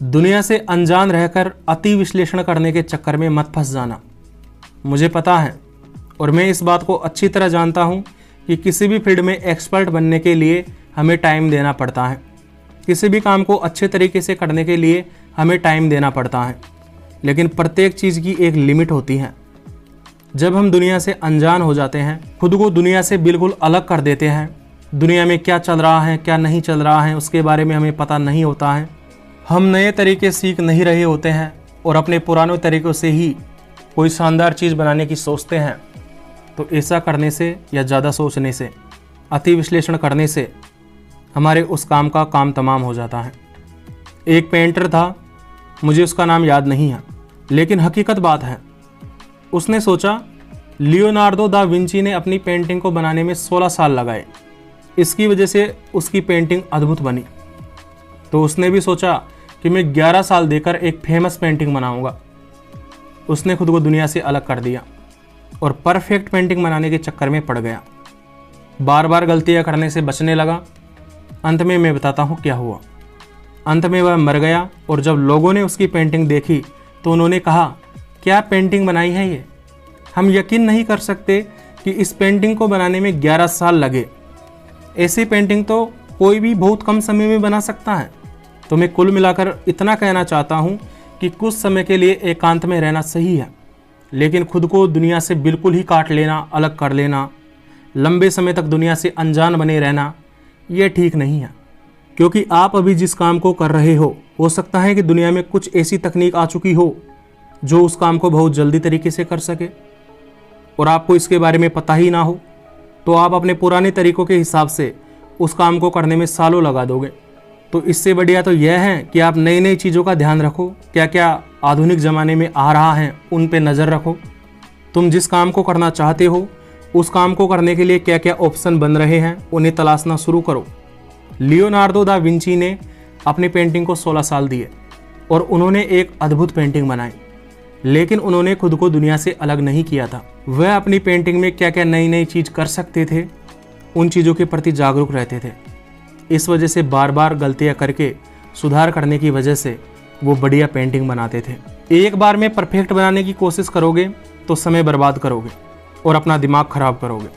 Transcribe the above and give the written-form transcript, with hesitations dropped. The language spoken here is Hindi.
दुनिया से अनजान रहकर अति विश्लेषण करने के चक्कर में मत फंस जाना। मुझे पता है और मैं इस बात को अच्छी तरह जानता हूँ कि किसी भी फील्ड में एक्सपर्ट बनने के लिए हमें टाइम देना पड़ता है। किसी भी काम को अच्छे तरीके से करने के लिए हमें टाइम देना पड़ता है, लेकिन प्रत्येक चीज़ की एक लिमिट होती है। जब हम दुनिया से अनजान हो जाते हैं, खुद को दुनिया से बिल्कुल अलग कर देते हैं, दुनिया में क्या चल रहा है क्या नहीं चल रहा है उसके बारे में हमें पता नहीं होता है, हम नए तरीके सीख नहीं रहे होते हैं और अपने पुराने तरीक़ों से ही कोई शानदार चीज़ बनाने की सोचते हैं, तो ऐसा करने से या ज़्यादा सोचने से, अति विश्लेषण करने से हमारे उस काम का काम तमाम हो जाता है। एक पेंटर था, मुझे उसका नाम याद नहीं है, लेकिन हकीकत बात है, उसने सोचा लियोनार्डो दा विंची ने अपनी पेंटिंग को बनाने में 16 साल लगाए, इसकी वजह से उसकी पेंटिंग अद्भुत बनी। तो उसने भी सोचा कि मैं 11 साल देकर एक फेमस पेंटिंग बनाऊंगा। उसने खुद को दुनिया से अलग कर दिया और परफेक्ट पेंटिंग बनाने के चक्कर में पड़ गया। बार बार गलतियां करने से बचने लगा। अंत में मैं बताता हूँ क्या हुआ। अंत में वह मर गया और जब लोगों ने उसकी पेंटिंग देखी तो उन्होंने कहा, क्या पेंटिंग बनाई है ये? हम यकीन नहीं कर सकते कि इस पेंटिंग को बनाने में 11 साल लगे। ऐसी पेंटिंग तो कोई भी बहुत कम समय में बना सकता है। तो मैं कुल मिलाकर इतना कहना चाहता हूँ कि कुछ समय के लिए एकांत में रहना सही है, लेकिन खुद को दुनिया से बिल्कुल ही काट लेना, अलग कर लेना, लंबे समय तक दुनिया से अनजान बने रहना, ये ठीक नहीं है। क्योंकि आप अभी जिस काम को कर रहे हो सकता है कि दुनिया में कुछ ऐसी तकनीक आ चुकी हो जो उस काम को बहुत जल्दी तरीके से कर सके और आपको इसके बारे में पता ही ना हो, तो आप अपने पुराने तरीकों के हिसाब से उस काम को करने में सालों लगा दोगे। तो इससे बढ़िया तो यह है कि आप नई नई चीज़ों का ध्यान रखो, क्या क्या आधुनिक ज़माने में आ रहा है उन पे नज़र रखो। तुम जिस काम को करना चाहते हो उस काम को करने के लिए क्या क्या ऑप्शन बन रहे हैं उन्हें तलाशना शुरू करो। लियोनार्डो दा विंची ने अपनी पेंटिंग को 16 साल दिए और उन्होंने एक अद्भुत पेंटिंग बनाई, लेकिन उन्होंने खुद को दुनिया से अलग नहीं किया था। वह अपनी पेंटिंग में क्या क्या नई नई चीज़ कर सकते थे उन चीज़ों के प्रति जागरूक रहते थे। इस वजह से बार बार गलतियां करके सुधार करने की वजह से वो बढ़िया पेंटिंग बनाते थे। एक बार में परफेक्ट बनाने की कोशिश करोगे तो समय बर्बाद करोगे और अपना दिमाग खराब करोगे।